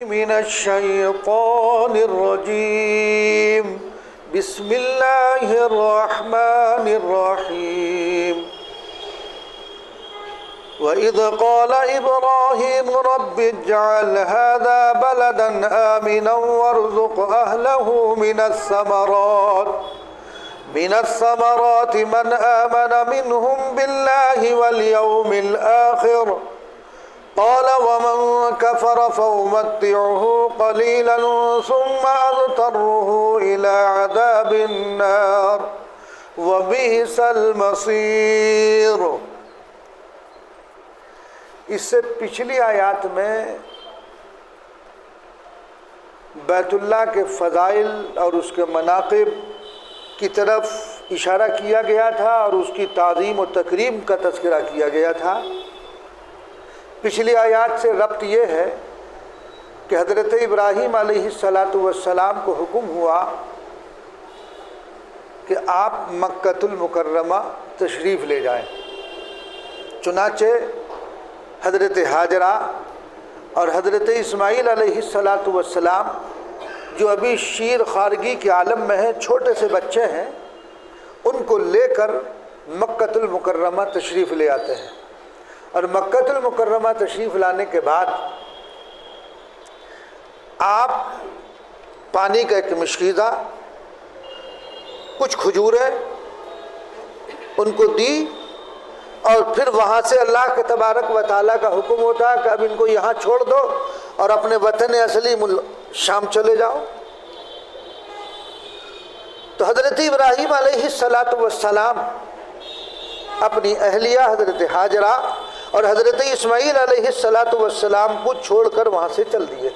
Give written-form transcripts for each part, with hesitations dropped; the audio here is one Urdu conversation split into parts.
من الشيطان الرجيم بسم الله الرحمن الرحيم وإذ قال إبراهيم رب اجعل هذا بلدا آمنا وارزق أهله من الثمرات من آمن منهم بالله واليوم الآخر قال ومن كفر فأمتعه قليلا ثم أضطره إلى عذاب النار وبئس المصير۔ اس سے پچھلی آیات میں بیت اللہ کے فضائل اور اس کے مناقب کی طرف اشارہ کیا گیا تھا اور اس کی تعظیم و تکریم کا تذکرہ کیا گیا تھا۔ پچھلی آیات سے ربط یہ ہے کہ حضرت ابراہیم علیہ السلام کو حکم ہوا کہ آپ مکۃ المکرمہ تشریف لے جائیں۔ چنانچہ حضرت حاجرہ اور حضرت اسماعیل علیہ السلام جو ابھی شیر خارگی کے عالم میں ہیں، چھوٹے سے بچے ہیں، ان کو لے کر مکۃ المکرمہ تشریف لے آتے ہیں۔ اور مکۃ المکرمہ تشریف لانے کے بعد آپ پانی کا ایک مشکیزہ، کچھ کھجوریں ان کو دی، اور پھر وہاں سے اللہ کے تبارک و تعالیٰ کا حکم ہوتا ہے کہ اب ان کو یہاں چھوڑ دو اور اپنے وطن اصلی شام چلے جاؤ۔ تو حضرت ابراہیم علیہ السلام اپنی اہلیہ حضرت حاجرہ اور حضرت اسماعیل علیہ السلام کو چھوڑ کر وہاں سے چل دیے۔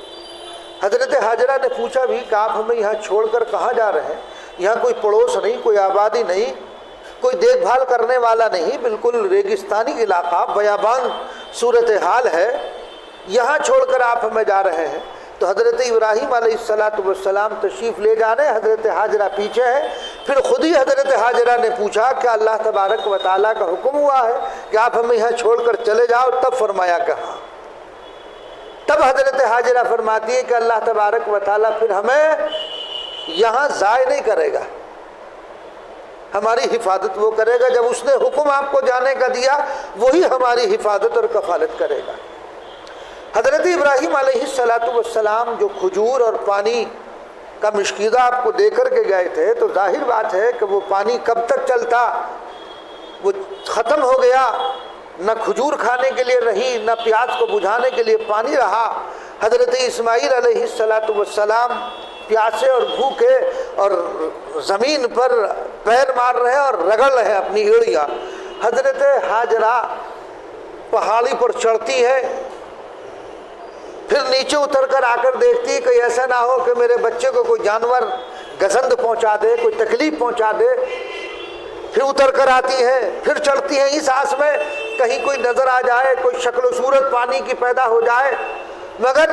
حضرت حاجرہ نے پوچھا بھی کہ آپ ہمیں یہاں چھوڑ کر کہاں جا رہے ہیں؟ یہاں کوئی پڑوس نہیں، کوئی آبادی نہیں، کوئی دیکھ بھال کرنے والا نہیں، بالکل ریگستانی علاقہ، بیابان صورتحال ہے، یہاں چھوڑ کر آپ ہمیں جا رہے ہیں؟ تو حضرت ابراہیم علیہ السلام تشریف لے جانے، حضرت حاجرہ پیچھے ہے۔ پھر خود ہی حضرت حاجرہ نے پوچھا کہ اللہ تبارک و تعالیٰ کا حکم ہوا ہے کہ آپ ہمیں یہاں چھوڑ کر چلے جاؤ؟ تب فرمایا کہاں؟ تب حضرت حاجرہ فرماتی ہے کہ اللہ تبارک و تعالیٰ پھر ہمیں یہاں ضائع نہیں کرے گا، ہماری حفاظت وہ کرے گا۔ جب اس نے حکم آپ کو جانے کا دیا، وہی ہماری حفاظت اور کفالت کرے گا۔ حضرت ابراہیم علیہ السلام جو کھجور اور پانی کا مشکیزہ آپ کو دے کر کے گئے تھے، تو ظاہر بات ہے کہ وہ پانی کب تک چلتا؟ وہ ختم ہو گیا، نہ کھجور کھانے کے لیے رہی، نہ پیاس کو بجھانے کے لیے پانی رہا۔ حضرت اسماعیل علیہ السلام پیاسے اور بھوکے اور زمین پر پیر مار رہے ہیں اور رگڑ رہے ہیں اپنی ایڑیاں۔ حضرت حاجرہ پہاڑی پر چڑھتی ہے، پھر نیچے اتر کر آ کر دیکھتی ہے کہ ایسا نہ ہو کہ میرے بچے کو کوئی جانور گزند پہنچا دے، کوئی تکلیف پہنچا دے۔ پھر اتر کر آتی ہے، پھر چڑھتی ہے، اس آس میں کہیں کوئی نظر آ جائے، کوئی شکل و صورت پانی کی پیدا ہو جائے۔ مگر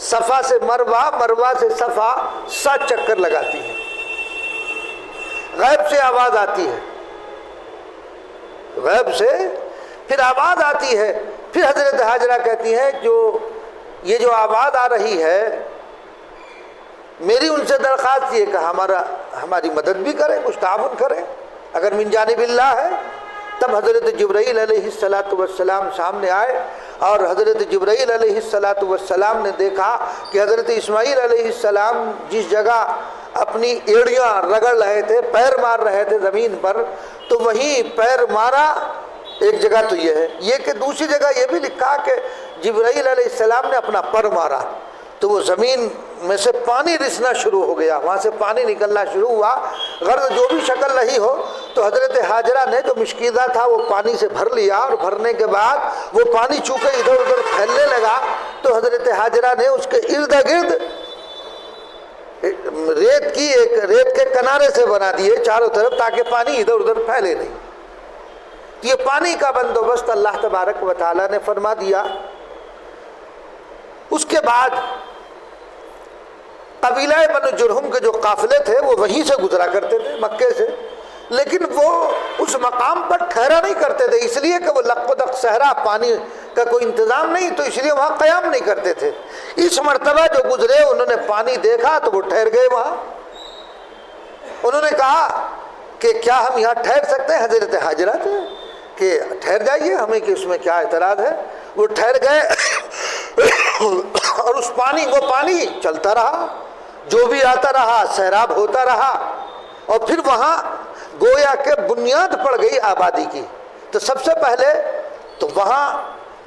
صفا سے مروہ، مروہ سے صفا 7 چکر لگاتی ہے۔ غیب سے آواز آتی ہے، غیب سے پھر آواز آتی ہے۔ پھر حضرت حاجرہ کہتی ہیں یہ جو آواز آ رہی ہے، میری ان سے درخواست یہ کہ ہماری مدد بھی کریں، کچھ تعاون کریں اگر من جانب اللہ ہے۔ تب حضرت جبرائیل علیہ السلام سامنے آئے، اور حضرت جبرائیل علیہ السلام نے دیکھا کہ حضرت اسماعیل علیہ السلام جس جگہ اپنی ایڑیاں رگڑ رہے تھے، پیر مار رہے تھے زمین پر، تو وہیں پیر مارا۔ ایک جگہ تو یہ ہے، یہ کہ دوسری جگہ یہ بھی لکھا کہ جبرائیل علیہ السلام نے اپنا پر مارا، تو وہ زمین میں سے پانی رسنا شروع ہو گیا، وہاں سے پانی نکلنا شروع ہوا۔ غرض جو بھی شکل رہی ہو، تو حضرت حاجرہ نے جو مشکیزہ تھا وہ پانی سے بھر لیا، اور بھرنے کے بعد وہ پانی چونکہ ادھر ادھر پھیلنے لگا، تو حضرت حاجرہ نے اس کے ارد گرد ریت کے کنارے سے بنا دیے چاروں طرف، تاکہ پانی ادھر ادھر پھیلے نہیں۔ یہ پانی کا بندوبست اللہ تبارک و تعالیٰ نے فرما دیا۔ اس کے بعد قبیلہ بنو جرہم کے جو قافلے تھے وہ وہیں سے گزرا کرتے تھے، مکے سے۔ لیکن وہ اس مقام پر ٹھہرا نہیں کرتے تھے، اس لیے کہ وہ لق و دق صحرا، پانی کا کوئی انتظام نہیں، تو اس لیے وہاں قیام نہیں کرتے تھے۔ اس مرتبہ جو گزرے انہوں نے پانی دیکھا تو وہ ٹھہر گئے وہاں۔ انہوں نے کہا کہ کیا ہم یہاں ٹھہر سکتے ہیں؟ حضرت حاجرہ تھے کہ ٹھہر جائیے، ہمیں کہ اس میں کیا اعتراض ہے۔ وہ ٹھہر گئے اور اس وہ پانی چلتا رہا، جو بھی آتا رہا سیراب ہوتا رہا، اور پھر وہاں گویا کہ بنیاد پڑ گئی آبادی کی۔ تو سب سے پہلے تو وہاں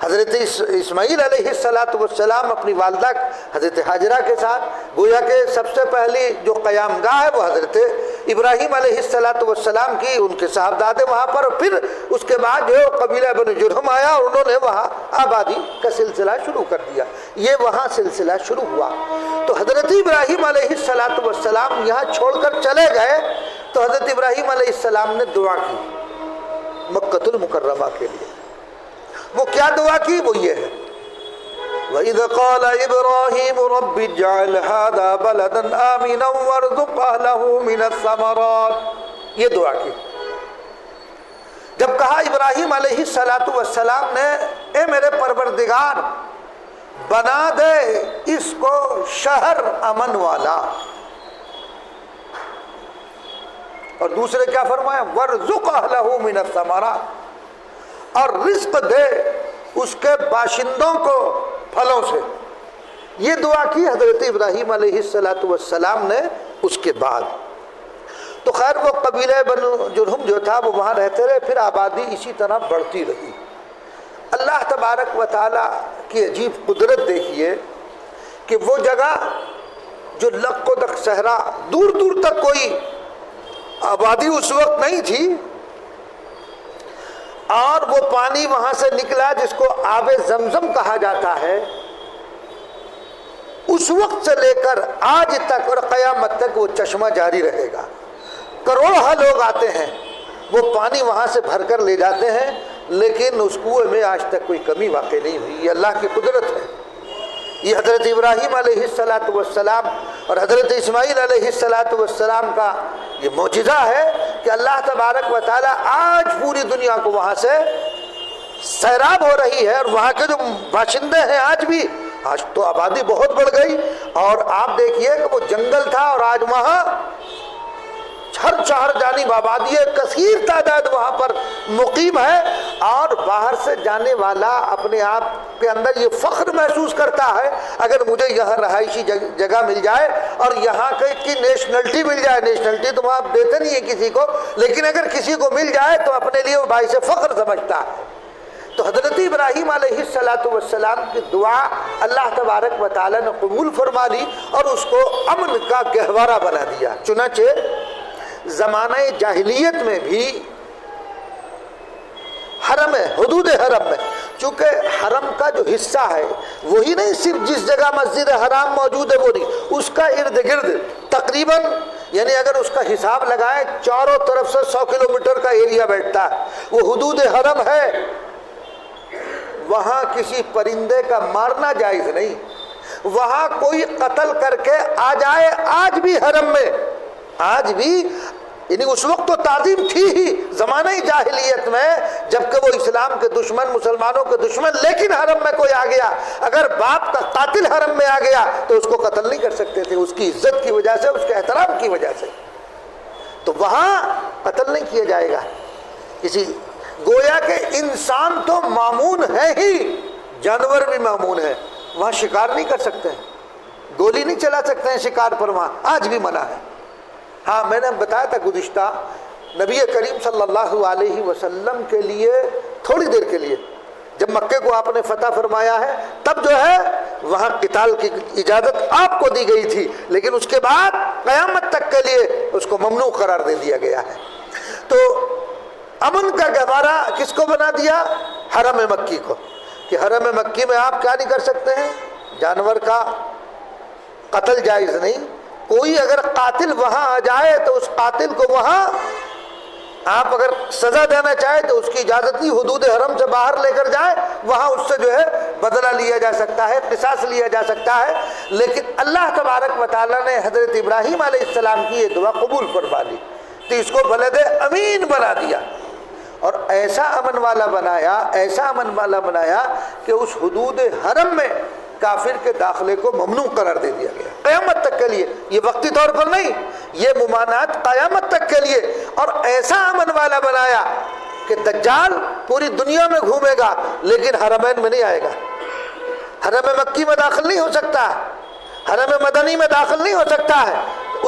حضرت اسماعیل علیہ السلام اپنی والدہ حضرت حاجرہ کے ساتھ، گویا کہ سب سے پہلی جو قیام گاہ ہے وہ حضرت ابراہیم علیہ السلام کی، ان کے صاحبزادے وہاں پر، اور پھر اس کے بعد جو قبیلہ بنو جرہم آیا اور انہوں نے وہاں آبادی کا سلسلہ شروع کر دیا۔ یہ وہاں سلسلہ شروع ہوا۔ تو حضرت ابراہیم علیہ السلام یہاں چھوڑ کر چلے گئے تو حضرت ابراہیم علیہ السلام نے دعا کی مکۃ المکرمہ کے لیے۔ وہ کیا دعا کی؟ وہ یہ ہے، وَإِذْ قَالَ إِبْرَاهِيمُ رَبِّ اجْعَلْ هَذَا بَلَدًا آمِنًا وَارْزُقْ أَهْلَهُ مِنَ الثَّمَرَاتِ، یہ دعا کی۔ جب کہا ابراہیم علیہ السلام نے، اے میرے پروردگار بنا دے اس کو شہر امن والا، اور دوسرے کیا فرمایا؟ وَارْزُقْ أَهْلَهُ مِنَ الثَّمَرَاتِ، اور رزق دے اس کے باشندوں کو پھلوں سے۔ یہ دعا کی حضرت ابراہیم علیہ السلام نے۔ اس کے بعد تو خیر وہ قبیلہ بنو جرہم جو تھا وہ وہاں رہتے رہے، پھر آبادی اسی طرح بڑھتی رہی۔ اللہ تبارک و تعالیٰ کی عجیب قدرت دیکھیے کہ وہ جگہ جو لق و دق صحرا، دور دور تک کوئی آبادی اس وقت نہیں تھی، اور وہ پانی وہاں سے نکلا جس کو آب زمزم کہا جاتا ہے، اس وقت سے لے کر آج تک اور قیامت تک وہ چشمہ جاری رہے گا۔ کروڑوں لوگ آتے ہیں، وہ پانی وہاں سے بھر کر لے جاتے ہیں، لیکن اس کنویں میں آج تک کوئی کمی واقع نہیں ہوئی۔ یہ اللہ کی قدرت ہے۔ یہ حضرت ابراہیم علیہ السلام اور حضرت اسماعیل علیہ السلام کا یہ معجزہ ہے کہ اللہ تبارک و تعالیٰ آج پوری دنیا کو وہاں سے سیراب ہو رہی ہے، اور وہاں کے جو باشندے ہیں آج تو آبادی بہت بڑھ گئی، اور آپ دیکھیے کہ وہ جنگل تھا اور آج وہاں ہر چہر جانب آبادی ہے، کثیر تعداد وہاں پر مقیم ہے، اور باہر سے جانے والا اپنے آپ کے اندر یہ فخر محسوس کرتا ہے اگر مجھے یہاں رہائشی جگہ مل جائے اور یہاں کی نیشنلٹی مل جائے۔ نیشنلٹی تو وہاں دیتے نہیں ہے کسی کو، لیکن اگر کسی کو مل جائے تو اپنے لیے وہ باعث فخر سمجھتا ہے۔ تو حضرت ابراہیم علیہ السلام کی دعا اللہ تبارک و تعالیٰ نے قبول فرما لی اور اس کو امن کا گہوارہ بنا دیا۔ چنانچہ زمانہ جاہلیت میں بھی حرم ہے، حدود حرم میں، چونکہ حرم کا جو حصہ ہے وہی نہیں صرف جس جگہ مسجد حرام موجود ہے وہ نہیں، اس کا ارد گرد تقریباً، یعنی اگر اس کا حساب لگائیں چاروں طرف سے 100 کلومیٹر کا ایریا بیٹھتا ہے، وہ حدود حرم ہے۔ وہاں کسی پرندے کا مارنا جائز نہیں، وہاں کوئی قتل کر کے آ جائے، آج بھی حرم میں، آج بھی، یعنی اس وقت تو تعظیم تھی ہی زمانہ جاہلیت میں، جبکہ وہ اسلام کے دشمن، مسلمانوں کے دشمن، لیکن حرم میں کوئی آ گیا، اگر باپ کا قاتل حرم میں آ گیا تو اس کو قتل نہیں کر سکتے تھے، اس کی عزت کی وجہ سے، اس کے احترام کی وجہ سے۔ تو وہاں قتل نہیں کیا جائے گا کسی، گویا کہ انسان تو معمون ہے ہی، جانور بھی معمون ہے، وہاں شکار نہیں کر سکتے ہیں، گولی نہیں چلا سکتے ہیں شکار پر، وہاں آج بھی منع ہے۔ ہاں میں نے بتایا تھا گزشتہ، نبی کریم صلی اللہ علیہ وسلم کے لیے تھوڑی دیر کے لیے جب مکے کو آپ نے فتح فرمایا ہے تب جو ہے وہاں قتال کی اجازت آپ کو دی گئی تھی، لیکن اس کے بعد قیامت تک کے لیے اس کو ممنوع قرار دے دیا گیا ہے۔ تو امن کا گہوارہ کس کو بنا دیا؟ حرم مکی کو، کہ حرم مکی میں آپ کیا نہیں کر سکتے ہیں، جانور کا قتل جائز نہیں، کوئی اگر قاتل وہاں آ جائے تو اس قاتل کو وہاں آپ اگر سزا دینا چاہے تو اس کی اجازت نہیں، حدود حرم سے باہر لے کر جائے، وہاں اس سے جو ہے بدلہ لیا جا سکتا ہے، قصاص لیا جا سکتا ہے۔ لیکن اللہ تبارک و تعالیٰ نے حضرت ابراہیم علیہ السلام کی یہ دعا قبول فرما لی تو اس کو بلد امین بنا دیا اور ایسا امن والا بنایا کہ اس حدود حرم میں کافر کے داخلے کو ممنوع قرار دے دیا گیا قیامت تک کے لیے. یہ وقتی طور پر نہیں، یہ ممانعت قیامت تک کے لیے. اور ایسا امن والا بنایا کہ دجال پوری دنیا میں گھومے گا لیکن حرمین میں نہیں آئے گا. حرم مکی میں داخل نہیں ہو سکتا، حرم مدنی میں داخل نہیں ہو سکتا ہے،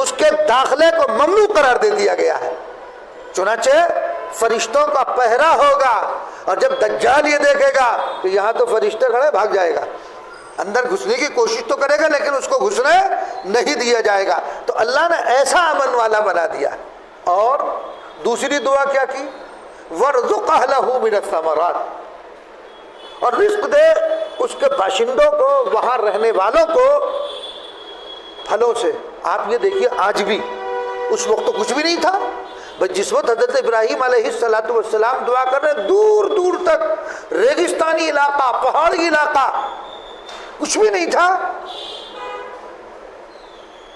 اس کے داخلے کو ممنوع قرار دے دیا گیا ہے. چنانچہ فرشتوں کا پہرا ہوگا اور جب دجال یہ دیکھے گا کہ یہاں تو فرشتے کھڑے، بھاگ جائے گا. اندر گھسنے کی کوشش تو کرے گا لیکن اس کو گھسنے نہیں دیا جائے گا. تو اللہ نے ایسا امن والا بنا دیا. اور دوسری دعا کیا کی؟ وَارْزُقْ أَهْلَهُ مِنَ الثَّمَرَاتِ، اور رزق دے اس کے باشندوں کو، وہاں رہنے والوں کو پھلوں سے. آپ یہ دیکھیے آج بھی، اس وقت تو کچھ بھی نہیں تھا. بس جس وقت حضرت ابراہیم علیہ السلام دعا کر رہے، دور دور تک ریگستانی علاقہ، پہاڑی علاقہ، کچھ بھی نہیں تھا.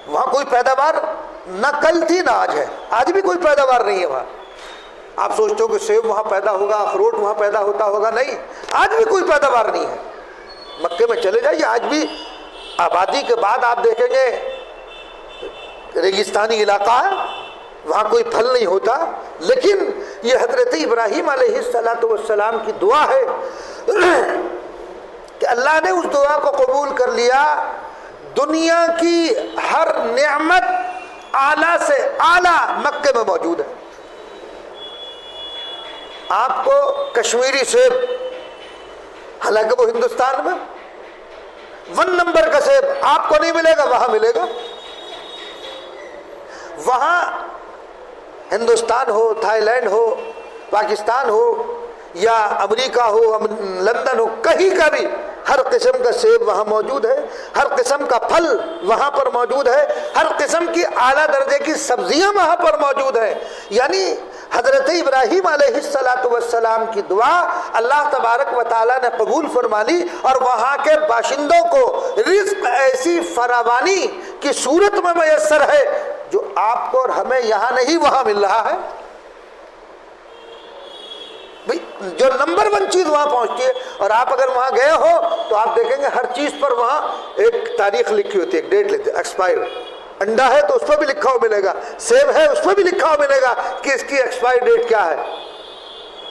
وہاں کوئی پیداوار نہ کل تھی نہ آج ہے. آج بھی کوئی پیداوار نہیں ہے وہاں. آپ سوچتے ہو کہ سیب وہاں پیدا ہوگا، اخروٹ وہاں پیدا ہوتا ہوگا، نہیں، آج بھی کوئی پیداوار نہیں ہے. مکے میں چلے جائیے، آج بھی آبادی کے بعد آپ دیکھیں گے ریگستانی علاقہ ہے، وہاں کوئی پھل نہیں ہوتا. لیکن یہ حضرت ابراہیم علیہ السلام کی دعا ہے کہ اللہ نے اس دعا کو قبول کر لیا. دنیا کی ہر نعمت اعلیٰ سے اعلیٰ مکے میں موجود ہے. آپ کو کشمیری سیب، حالانکہ وہ ہندوستان میں 1 نمبر کا سیب آپ کو نہیں ملے گا، وہاں ملے گا. وہاں ہندوستان ہو، تھائی لینڈ ہو، پاکستان ہو یا امریکہ ہو، لندن ہو، کہیں کا بھی ہر قسم کا سیب وہاں موجود ہے، ہر قسم کا پھل وہاں پر موجود ہے، ہر قسم کی اعلیٰ درجے کی سبزیاں وہاں پر موجود ہیں. یعنی حضرت ابراہیم علیہ السلام کی دعا اللہ تبارک و تعالیٰ نے قبول فرما لی اور وہاں کے باشندوں کو رزق ایسی فراوانی کی صورت میں میسر ہے جو آپ کو اور ہمیں یہاں نہیں وہاں مل رہا ہے. جو نمبر 1 چیز وہاں پہنچتی ہے. اور آپ اگر وہاں گئے ہو تو آپ دیکھیں گے ہر چیز پر وہاں ایک تاریخ لکھی ہوتی ہے، ایک ڈیٹ لیتے ہیں، ایکسپائر. انڈا ہے تو اس پر بھی لکھا ہوا ملے گا، سیب ہے اس پر بھی لکھا ہوا ملے گا کہ اس کی ایکسپائر ڈیٹ کیا ہے.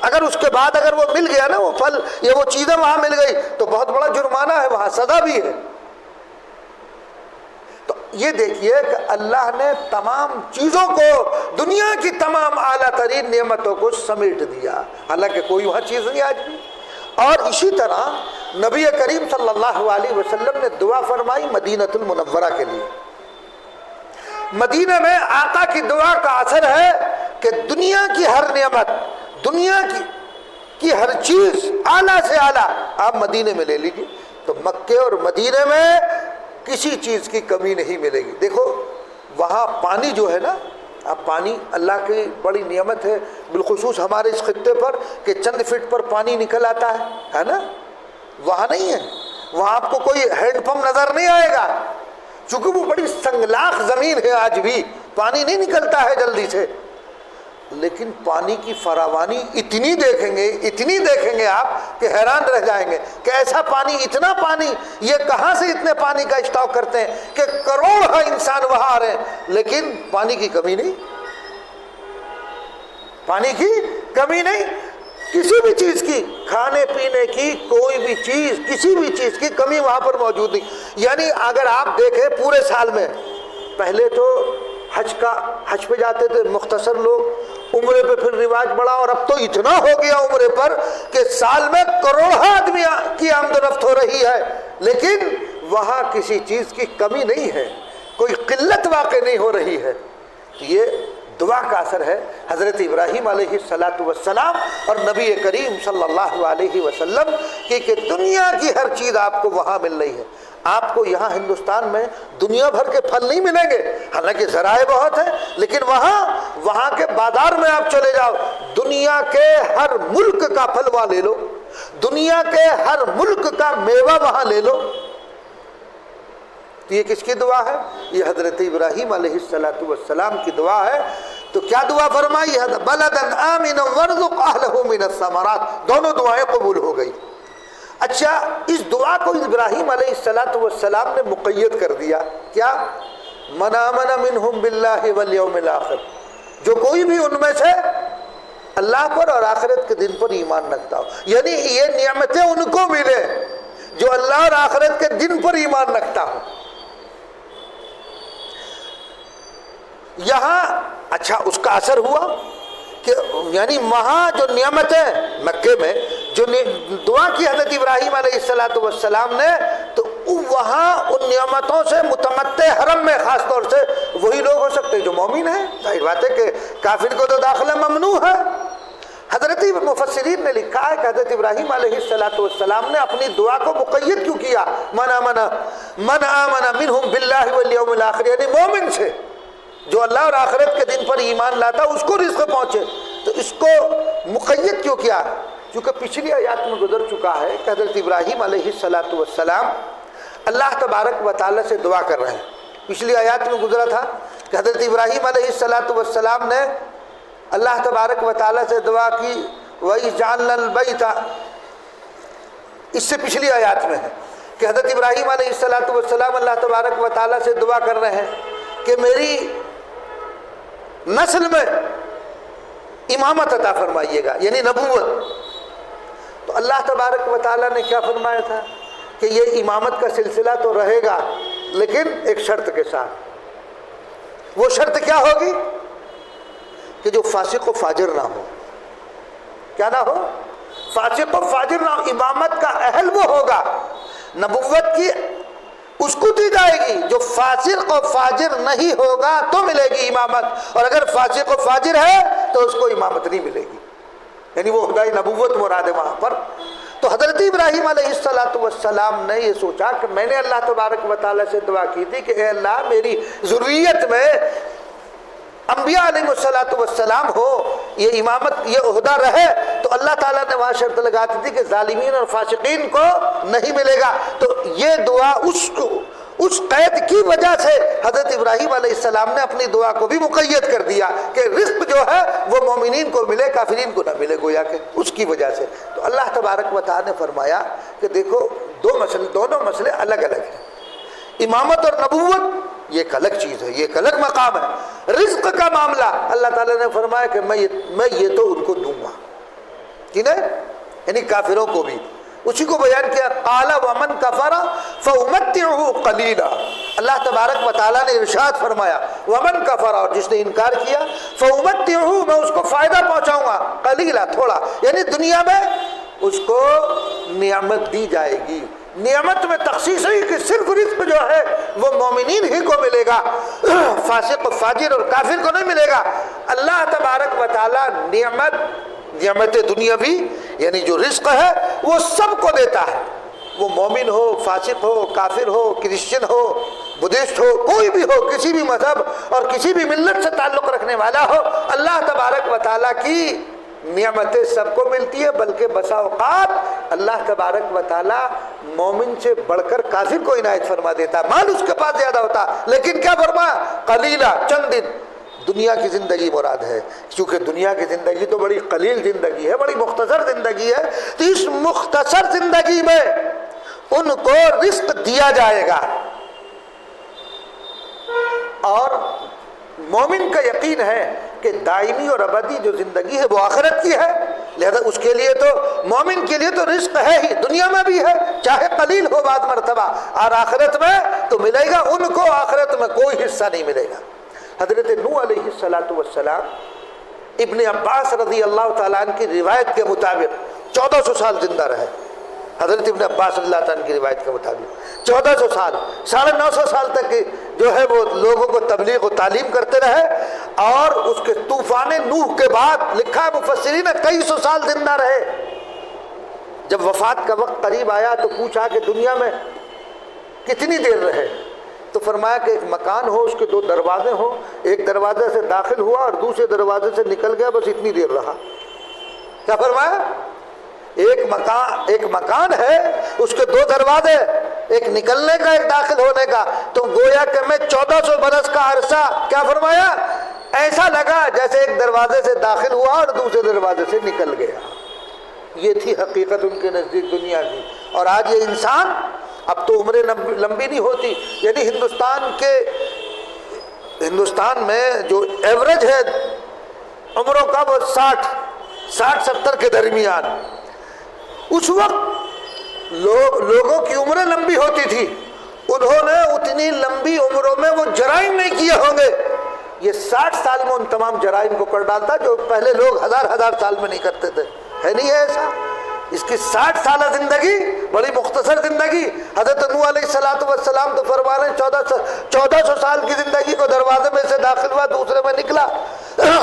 اگر اس کے بعد اگر وہ مل گیا نا، وہ پھل یا وہ چیزیں وہاں مل گئی تو بہت بڑا جرمانہ ہے، وہاں سزا بھی ہے. تو یہ دیکھیے کہ اللہ نے تمام چیزوں کو، دنیا کی تمام اعلیٰ ترین نعمتوں کو سمیٹ دیا، حالانکہ کوئی وہاں چیز نہیں آج بھی. اور اسی طرح نبی کریم صلی اللہ علیہ وسلم نے دعا فرمائی مدینۃ المنورہ کے لیے. مدینہ میں آقا کی دعا کا اثر ہے کہ دنیا کی ہر نعمت، دنیا کی ہر چیز اعلیٰ سے اعلیٰ آپ مدینے میں لے لیجیے. تو مکے اور مدینے میں کسی چیز کی کمی نہیں ملے گی. دیکھو وہاں پانی جو ہے نا، اب پانی اللہ کی بڑی نعمت ہے، بالخصوص ہمارے اس خطے پر کہ چند فٹ پر پانی نکل آتا ہے نا. وہاں نہیں ہے، وہاں آپ کو کوئی ہینڈ پمپ نظر نہیں آئے گا، چونکہ وہ بڑی سنگلاخ زمین ہے، آج بھی پانی نہیں نکلتا ہے جلدی سے. لیکن پانی کی فراوانی اتنی دیکھیں گے آپ کہ حیران رہ جائیں گے کہ ایسا پانی، اتنا پانی، یہ کہاں سے اتنے پانی کا اسٹاک کرتے ہیں کہ کروڑ انسان وہاں آ رہے ہیں لیکن پانی کی کمی نہیں. پانی کی کمی نہیں، کسی بھی چیز کی، کھانے پینے کی کوئی بھی چیز، کسی بھی چیز کی کمی وہاں پر موجود نہیں. یعنی اگر آپ دیکھیں پورے سال میں، پہلے تو حج پہ جاتے تھے مختصر لوگ، عمرے پہ پھر رواج بڑھا، اور اب تو اتنا ہو گیا عمرے پر کہ سال میں کروڑوں آدمی کی آمد و رفت ہو رہی ہے، لیکن وہاں کسی چیز کی کمی نہیں ہے، کوئی قلت واقع نہیں ہو رہی ہے. یہ دعا کا اثر ہے حضرت ابراہیم علیہ السلام اور نبی کریم صلی اللہ علیہ وسلم کہ دنیا کی ہر چیز آپ کو وہاں مل رہی ہے. آپ کو یہاں ہندوستان میں دنیا بھر کے پھل نہیں ملیں گے، حالانکہ ذرائع بہت ہیں، لیکن وہاں کے بازار میں آپ چلے جاؤ، دنیا کے ہر ملک کا پھل وہاں لے لو، دنیا کے ہر ملک کا میوہ وہاں لے لو. یہ کس کی دعا ہے؟ یہ حضرت ابراہیم علیہ السلام کی دعا ہے تو کیا دعا فرمائی ہے؟ بلدن آمنا وارزق اہلہ من الثمرات، دونوں دعائیں قبول ہو گئی۔ اچھا، اس دعا کو ابراہیم علیہ السلام نے مقید کر دیا، کیا؟ من آمن منہم باللہ والیوم الآخر، جو کوئی بھی ان میں سے اللہ پر اور آخرت کے دن پر ایمان رکھتا ہو، یعنی یہ نعمتیں ان کو ملے جو اللہ اور آخرت کے دن پر ایمان رکھتا ہو۔ یہاں اچھا اس کا اثر ہوا کہ یعنی وہاں جو نعمتیں مکے میں جو دعا کی حضرت ابراہیم علیہ السلام نے، تو وہاں ان نعمتوں سے متمتع حرم میں خاص طور سے وہی لوگ ہو سکتے جو مومن ہیں۔ ظاہر بات ہے کہ کافر کو تو داخلہ ممنوع ہے۔ حضرت مفسرین نے لکھا ہے کہ حضرت ابراہیم علیہ السلام نے اپنی دعا کو مقید کیوں کیا؟ من آمن منہم باللہ والیوم الآخر، یعنی مومن سے جو اللہ اور آخرت کے دن پر ایمان لاتا اس کو رزق پہنچے، تو اس کو مقید کیوں کیا؟ چونکہ پچھلی آیات میں گزر چکا ہے کہ حضرت ابراہیم علیہ السلام اللہ تبارک و تعالیٰ سے دعا کر رہے ہیں۔ پچھلی آیات میں گزرا تھا کہ حضرت ابراہیم علیہ السلام نے اللہ تبارک و تعالیٰ سے دعا کی، وَإِذْ جَعَلْنَا الْبَيْتَ، اس سے پچھلی آیات میں ہے کہ حضرت ابراہیم علیہ السلام اللہ تبارک و تعالیٰ سے دعا کر رہے ہیں کہ میری نسل میں امامت عطا فرمائیے گا، یعنی نبوت۔ تو اللہ تبارک و تعالیٰ نے کیا فرمایا تھا کہ یہ امامت کا سلسلہ تو رہے گا لیکن ایک شرط کے ساتھ۔ وہ شرط کیا ہوگی؟ کہ جو فاسق و فاجر نہ ہو۔ کیا نہ ہو؟ فاسق و فاجر نہ ہو۔ امامت کا اہل وہ ہوگا، نبوت کی اس کو دی جائے گی جو فاسق و فاجر نہیں ہوگا تو ملے گی امامت، اور اگر فاسق و فاجر ہے تو اس کو امامت نہیں ملے گی، یعنی وہ خدائی نبوت مراد ہے وہاں پر۔ تو حضرت ابراہیم علیہ السلام نے یہ سوچا کہ میں نے اللہ تبارک و تعالیٰ سے دعا کی تھی کہ اے اللہ میری ذریت میں انبیاء علیہ السلام ہو، یہ امامت یہ عہدہ رہے، تو اللہ تعالیٰ نے وہاں شرط لگاتی تھی کہ ظالمین اور فاسقین کو نہیں ملے گا۔ تو یہ دعا اس قید کی وجہ سے حضرت ابراہیم علیہ السلام نے اپنی دعا کو بھی مقید کر دیا کہ رزق جو ہے وہ مومنین کو ملے، کافرین کو نہ ملے، گویا کہ اس کی وجہ سے۔ تو اللہ تبارک و تعالیٰ نے فرمایا کہ دیکھو دونوں مسئلے الگ الگ ہیں۔ امامت اور نبوت یہ ایک الگ چیز ہے، یہ ایک الگ مقام ہے۔ رزق کا معاملہ اللہ تعالیٰ نے فرمایا کہ میں یہ تو ان کو دوں گا، کنہیں؟ یعنی کافروں کو بھی۔ اسی کو بیان کیا، قال ومن کفر فامتعه قلیلا، اللہ تبارک و تعالیٰ نے ارشاد فرمایا ومن کفر، اور جس نے انکار کیا فامتعه، میں اس کو فائدہ پہنچاؤں گا، قلیلا تھوڑا، یعنی دنیا میں اس کو نعمت دی جائے گی۔ نعمت میں تخصیص ہے کہ صرف رزق جو ہے وہ مومنین ہی کو ملے گا، فاسق و فاجر اور کافر کو نہیں ملے گا۔ اللہ تبارک و تعالیٰ نعمت دنیاوی یعنی جو رزق ہے وہ سب کو دیتا ہے، وہ مومن ہو، فاسق ہو، کافر ہو، کرسچن ہو، بدھسٹ ہو، کوئی بھی ہو، کسی بھی مذہب اور کسی بھی ملت سے تعلق رکھنے والا ہو، اللہ تبارک و تعالیٰ کی نعمتیں سب کو ملتی ہے، بلکہ بسا اوقات اللہ تبارک و تعالیٰ مومن سے بڑھ کر کافر کو عنایت فرما دیتا، مال اس کے پاس زیادہ ہوتا، لیکن کیا فرمایا؟ قلیلہ، چند دن دنیا کی زندگی مراد ہے، کیونکہ دنیا کی زندگی تو بڑی قلیل زندگی ہے، بڑی مختصر زندگی ہے، تو اس مختصر زندگی میں ان کو رزق دیا جائے گا۔ اور مومن کا یقین ہے کہ دائمی اور ابدی جو زندگی ہے وہ آخرت کی ہے، لہذا اس کے لیے تو مومن کے لیے تو رزق ہے ہی، دنیا میں بھی ہے چاہے قلیل ہو بعض مرتبہ، اور آخرت میں تو ملے گا، ان کو آخرت میں کوئی حصہ نہیں ملے گا۔ حضرت نوح علیہ السلام ابن عباس رضی اللہ تعالیٰ عنہ کی روایت کے مطابق 1400 سال زندہ رہے۔ حضرت ابن عباس رضی اللہ تعالیٰ عنہ کی روایت کے مطابق 1400 سال، 950 سال تک جو ہے وہ لوگوں کو تبلیغ و تعلیم کرتے رہے، اور اس کے طوفان نوح کے بعد لکھا ہے مفسرین کئی سو سال زندہ رہے۔ جب وفات کا وقت قریب آیا تو پوچھا کہ دنیا میں کتنی دیر رہے، تو فرمایا کہ ایک مکان ہو، اس کے 2 دروازے ہوں، ایک دروازے سے داخل ہوا اور دوسرے دروازے سے نکل گیا، بس اتنی دیر رہا۔ کیا فرمایا؟ ایک مکان ہے، اس کے 2 دروازے، ایک نکلنے کا ایک داخل ہونے کا، تو گویا کہ میں 1400 برس کا عرصہ کیا فرمایا ایسا لگا جیسے ایک دروازے سے داخل ہوا اور دوسرے دروازے سے نکل گیا۔ یہ تھی حقیقت ان کے نزدیک دنیا کی۔ اور آج یہ انسان، اب تو عمریں لمبی نہیں ہوتی، یعنی ہندوستان میں جو ایوریج ہے عمروں کا وہ 60-70 کے درمیان۔ اس وقت لوگوں کی عمریں لمبی ہوتی تھی، انہوں نے اتنی لمبی عمروں میں وہ جرائم نہیں کیے ہوں گے، یہ 60 سال میں ان تمام جرائم کو کر ڈالتا جو پہلے لوگ ہزار سال میں نہیں کرتے تھے۔ ہے نہیں ہے ایسا؟ اس کی 60 سالہ زندگی بڑی مختصر زندگی۔ حضرت نوح علیہ السلام تو فرما رہے ہیں 1400 سال کی زندگی کو دروازے میں سے داخل ہوا دوسرے میں نکلا،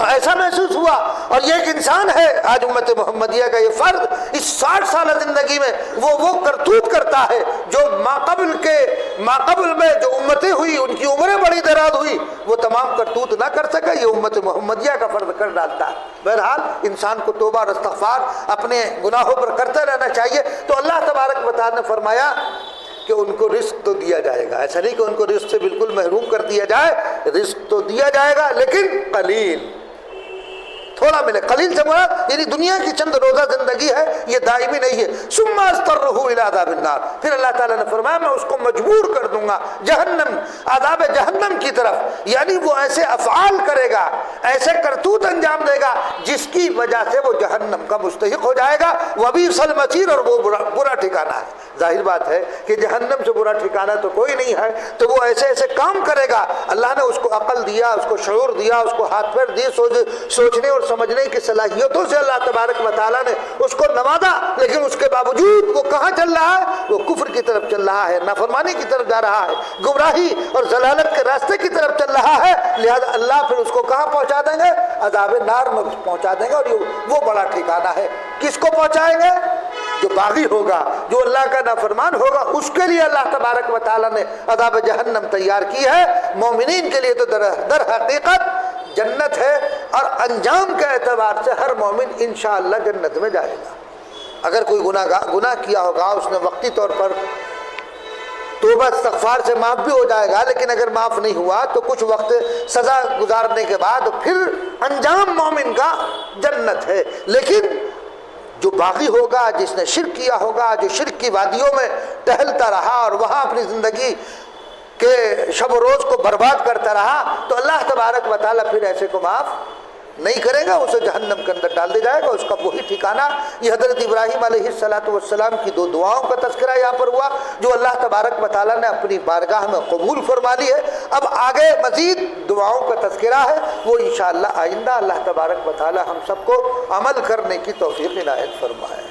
ایسا محسوس ہوا۔ اور یہ ایک انسان ہے آج امت محمدیہ کا، یہ فرد اس 60 سالہ زندگی میں وہ کرتوت کرتا ہے جو ماقبل میں جو امتیں ہوئی ان کی عمریں بڑی دراز ہوئی، وہ تمام کرتوت نہ کر سکا، یہ امت محمدیہ کا فرد کر ڈالتا ہے۔ بہرحال انسان کو توبہ اور استغفار اپنے گناہوں پر کرتے رہنا چاہیے۔ تو اللہ تبارک و تعالی نے فرمایا کہ ان کو رزق تو دیا جائے گا، ایسا نہیں کہ ان کو رزق سے بالکل محروم کر دیا جائے، رزق تو دیا جائے گا لیکن قلیل، تھوڑا ملے۔ قلیل سے مراد یعنی دنیا کی چند روزہ زندگی ہے، یہ دائمی نہیں ہے۔ ثم استرہ الی عذاب النار، پھر اللہ تعالیٰ نے فرمایا میں اس کو مجبور کر دوں گا جہنم، عذاب جہنم کی طرف، یعنی وہ ایسے افعال کرے گا، ایسے کرتوت انجام دے گا جس کی وجہ سے وہ جہنم کا مستحق ہو جائے گا۔ وبئس المصیر، اور وہ برا ٹھکانہ ہے۔ ظاہر بات ہے کہ جہنم سے برا ٹھکانہ تو کوئی نہیں ہے، تو وہ ایسے ایسے کام کرے گا۔ اللہ نے اس کو عقل دیا، اس کو شعور دیا، اس کو ہاتھ پیر دیے، سوچنے اور سمجھنے کی صلاحیتوں سے اللہ تبارک و تعالیٰ نے اس کو نوازا، لیکن اس کے باوجود وہ کہاں چل رہا ہے؟ وہ کفر کی طرف چل رہا ہے، نافرمانی کی طرف جا رہا ہے، گمراہی اور ضلالت کے راستے کی طرف چل رہا ہے۔ لہذا اللہ پھر اس کو کہاں پہنچا دیں گے؟ عذاب نار میں پہنچا دیں گے، اور وہ بڑا ٹھکانہ ہے۔ کس کو پہنچائیں گے؟ جو باغی ہوگا، جو اللہ کا نافرمان ہوگا، اس کے لیے اللہ تبارک و تعالیٰ نے عذاب جہنم تیار کی ہے۔ مومنین کے لیے تو در حقیقت جنت ہے، اور انجام کے اعتبار سے ہر مومن انشاءاللہ جنت میں جائے گا۔ اگر کوئی گناہ کیا ہوگا، اس نے وقتی طور پر توبہ استغفار سے معاف بھی ہو جائے گا، لیکن اگر معاف نہیں ہوا تو کچھ وقت سزا گزارنے کے بعد پھر انجام مومن کا جنت ہے۔ لیکن جو باغی ہوگا، جس نے شرک کیا ہوگا، جو شرک کی وادیوں میں ٹہلتا رہا اور وہاں اپنی زندگی کے شب و روز کو برباد کرتا رہا، تو اللہ تبارک و تعالیٰ پھر ایسے کو معاف نہیں کرے گا، اسے جہنم کے اندر ڈال دیا جائے گا، اس کا وہی ٹھکانہ۔ یہ حضرت ابراہیم علیہ السلام کی 2 دعاؤں کا تذکرہ یہاں پر ہوا جو اللہ تبارک و تعالیٰ نے اپنی بارگاہ میں قبول فرما لی ہے۔ اب آگے مزید دعاؤں کا تذکرہ ہے، وہ انشاءاللہ آئندہ اللہ تبارک و تعالیٰ ہم سب کو عمل کرنے کی توفیق عنایت فرمائے۔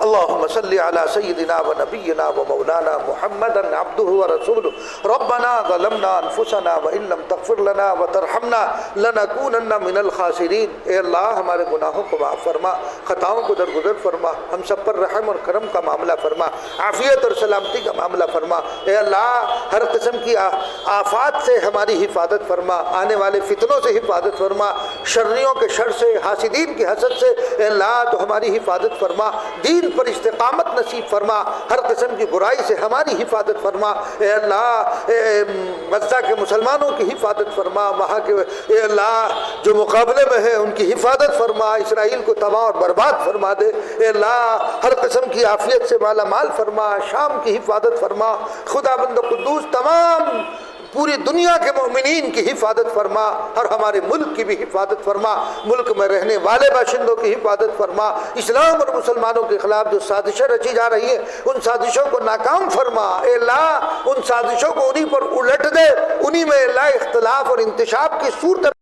اللهم صل على سيدنا ونبينا ومولانا محمد عبده ورسوله ربنا ظلمنا انفسنا وان لم تغفر لنا وترحمنا لنكونن من الخاسرين۔ اے اللہ ہمارے گناہوں کو معاف فرما، خطاؤں کو درگزر فرما، ہم سب پر رحم اور کرم کا معاملہ فرما، عافیت اور سلامتی کا معاملہ فرما۔ اے اللہ ہر قسم کی آفات سے ہماری حفاظت فرما، آنے والے فتنوں سے حفاظت فرما، شرریوں کے شر سے، حاسدین کی حسد سے اے اللہ تو ہماری حفاظت فرما، دین پر استقامت نصیب فرما، ہر قسم کی برائی سے ہماری حفاظت فرما۔ اے اللہ غزہ کے مسلمانوں کی حفاظت فرما، وہاں کے اے اللہ جو مقابلے میں ہیں ان کی حفاظت فرما، اسرائیل کو تباہ اور برباد فرما دے۔ اے اللہ ہر قسم کی عافیت سے مالا مال فرما، شام کی حفاظت فرما، خدا بند قدوس تمام پوری دنیا کے مومنین کی حفاظت فرما، اور ہمارے ملک کی بھی حفاظت فرما، ملک میں رہنے والے باشندوں کی حفاظت فرما، اسلام اور مسلمانوں کے خلاف جو سازشیں رچی جا رہی ہیں ان سازشوں کو ناکام فرما۔ اے اللہ ان سازشوں کو انہی پر الٹ دے، انہی میں اللہ اختلاف اور انتشاب کی صورت